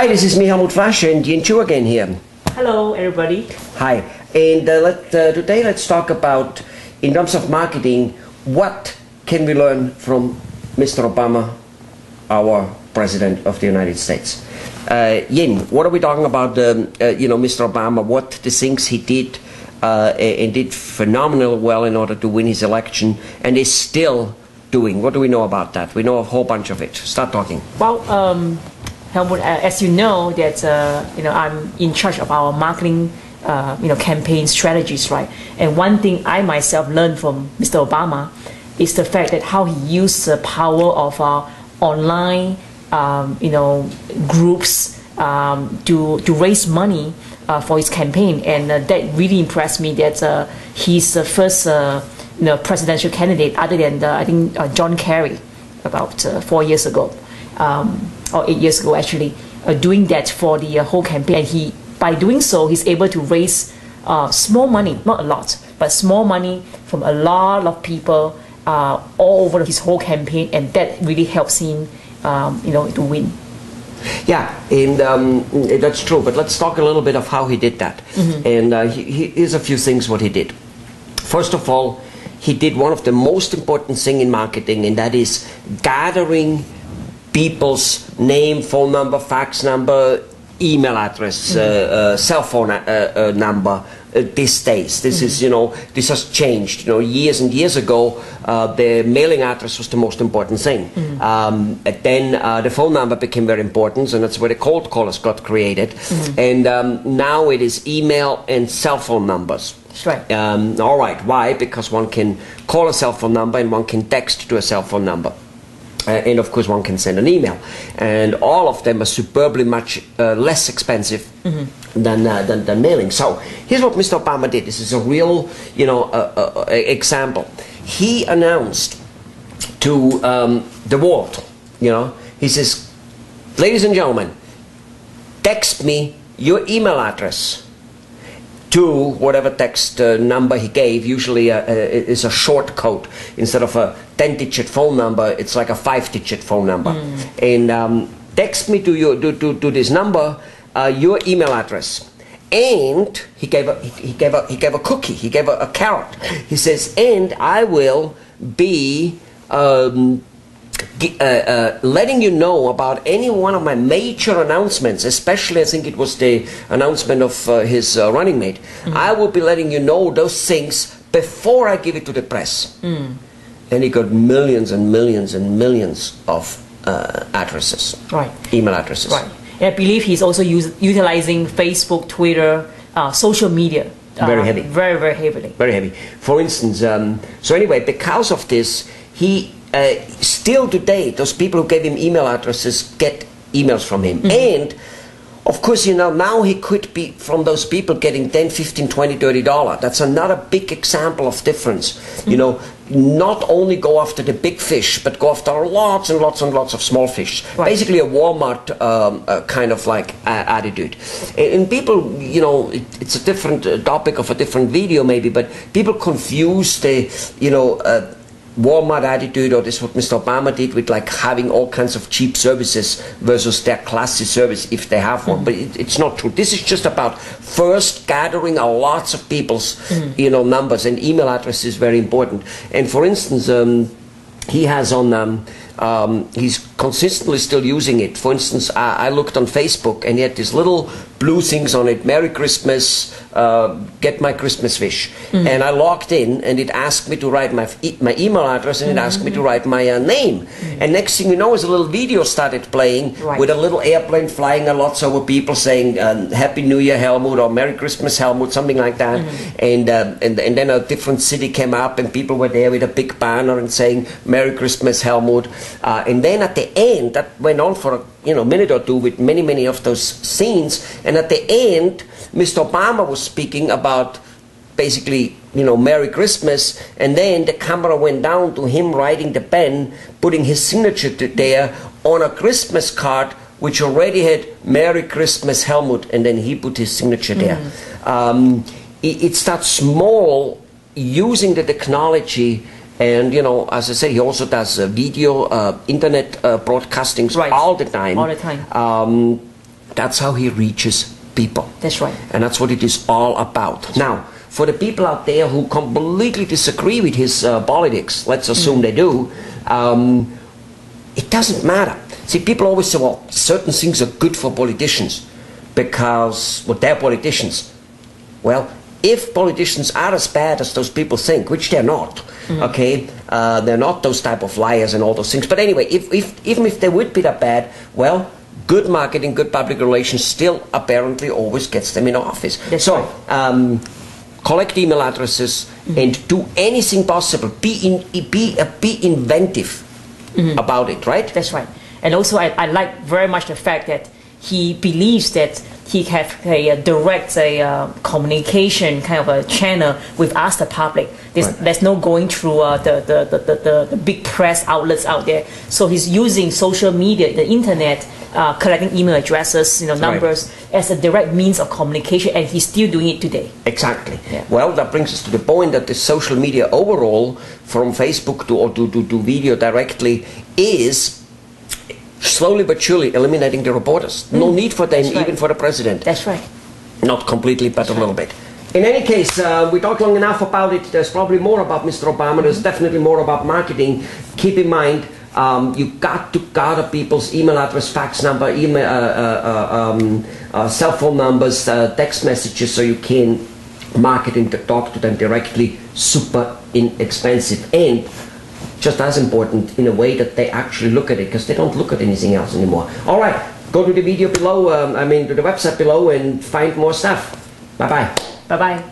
Hi, this is me, Helmut Fasche, and Yin Chu again here. Hello, everybody. Hi, and today let's talk about, in terms of marketing, what can we learn from Mr. Obama, our President of the United States. Yin, what are we talking about, Mr. Obama, what the things he did and did phenomenal well in order to win his election, and is still doing? What do we know about that? We know a whole bunch of it. Start talking. Well, Helmut, as you know, that I'm in charge of our marketing, campaign strategies, right? And one thing I myself learned from Mr. Obama is the fact that how he used the power of our online, groups to raise money for his campaign, and that really impressed me. That he's the first, presidential candidate other than I think John Kerry about 4 years ago. Or 8 years ago actually, doing that for the whole campaign. And by doing so, he's able to raise small money, not a lot, but small money from a lot of people all over his whole campaign, and that really helps him, to win. Yeah, and that's true. But let's talk a little bit of how he did that. Mm-hmm. And here's a few things what he did. First of all, he did one of the most important things in marketing, and that is gathering people's name, phone number, fax number, email address, cell phone number these days. This is, this has changed. Years and years ago, the mailing address was the most important thing. Then the phone number became very important, and that's where the cold callers got created. And now it is email and cell phone numbers. Right. All right. Why? Because one can call a cell phone number and one can text to a cell phone number. And of course one can send an email, and all of them are superbly much less expensive than mailing. So here's what Mr. Obama did. This is a real example. He announced to the world, he says, ladies and gentlemen, text me your email address to whatever text number he gave. Usually is a short code. Instead of a 10-digit phone number, it's like a 5-digit phone number. And text me to this number your email address. And he gave a cookie. He gave a carrot. He says, and I will be letting you know about any one of my major announcements, especially I think it was the announcement of his running mate. I will be letting you know those things before I give it to the press. And he got millions and millions and millions of addresses, right? Email addresses. Right. And I believe he's also utilizing Facebook, Twitter, social media. Very heavy. Very, very heavily. Very heavy. For instance, so anyway, because of this, he still today, those people who gave him email addresses get emails from him. And of course, now he could be from those people getting $10, $15, $20, $30. That's another big example of difference. Not only go after the big fish, but go after lots and lots and lots of small fish. Right. Basically a Walmart kind of like attitude. And people, it's a different topic of a different video maybe, but people confuse the, Walmart attitude, or this what Mr. Obama did with like having all kinds of cheap services versus their classy service if they have one. But it's not true. This is just about first gathering a lots of people's numbers, and email address is very important. And for instance, he has on he's consistently still using it. For instance, I looked on Facebook and he had these little blue things on it, Merry Christmas, get my Christmas wish. And I logged in and it asked me to write my email address, and it asked me to write my name. And next thing you know is a little video started playing with a little airplane flying a lot over people saying Happy New Year Helmut, or Merry Christmas Helmut, something like that. And then a different city came up and people were there with a big banner and saying Merry Christmas Helmut. And then at the end, that went on for a minute or two with many of those scenes. And at the end, Mr. Obama was speaking about basically, Merry Christmas. And then the camera went down to him writing the pen, putting his signature there on a Christmas card, which already had Merry Christmas Helmut. And then he put his signature there. It's that small, using the technology. And, as I say, he also does video, internet broadcastings all the time. All the time. That's how he reaches people. That's right. And that's what it is all about. Now, for the people out there who completely disagree with his politics, let's assume they do, it doesn't matter. See, people always say, well, certain things are good for politicians because, well, they're politicians. Well, if politicians are as bad as those people think, which they're not, okay, they're not those type of liars and all those things. But anyway, even if they would be that bad, well, good marketing, good public relations still apparently always gets them in office. That's so, right. Collect email addresses and do anything possible. Be inventive about it, right? That's right. And also, I like very much the fact that he believes that he have a direct communication kind of a channel with us, the public. There's no going through the big press outlets out there. So he's using social media, the internet, collecting email addresses, numbers as a direct means of communication, and he's still doing it today. Exactly. Yeah. Well, that brings us to the point that the social media overall, from Facebook to video directly, is slowly but surely eliminating the reporters. No need for them, even for the president. That's right. Not completely, but a little bit. In any case, we talked long enough about it. There's probably more about Mr. Obama. There's definitely more about marketing. Keep in mind, you got to gather people's email address, fax number, email, cell phone numbers, text messages, so you can market and talk to them directly. Super inexpensive. And just as important in a way that they actually look at it, because they don't look at anything else anymore. All right, go to the video below, to the website below and find more stuff. Bye-bye. Bye-bye.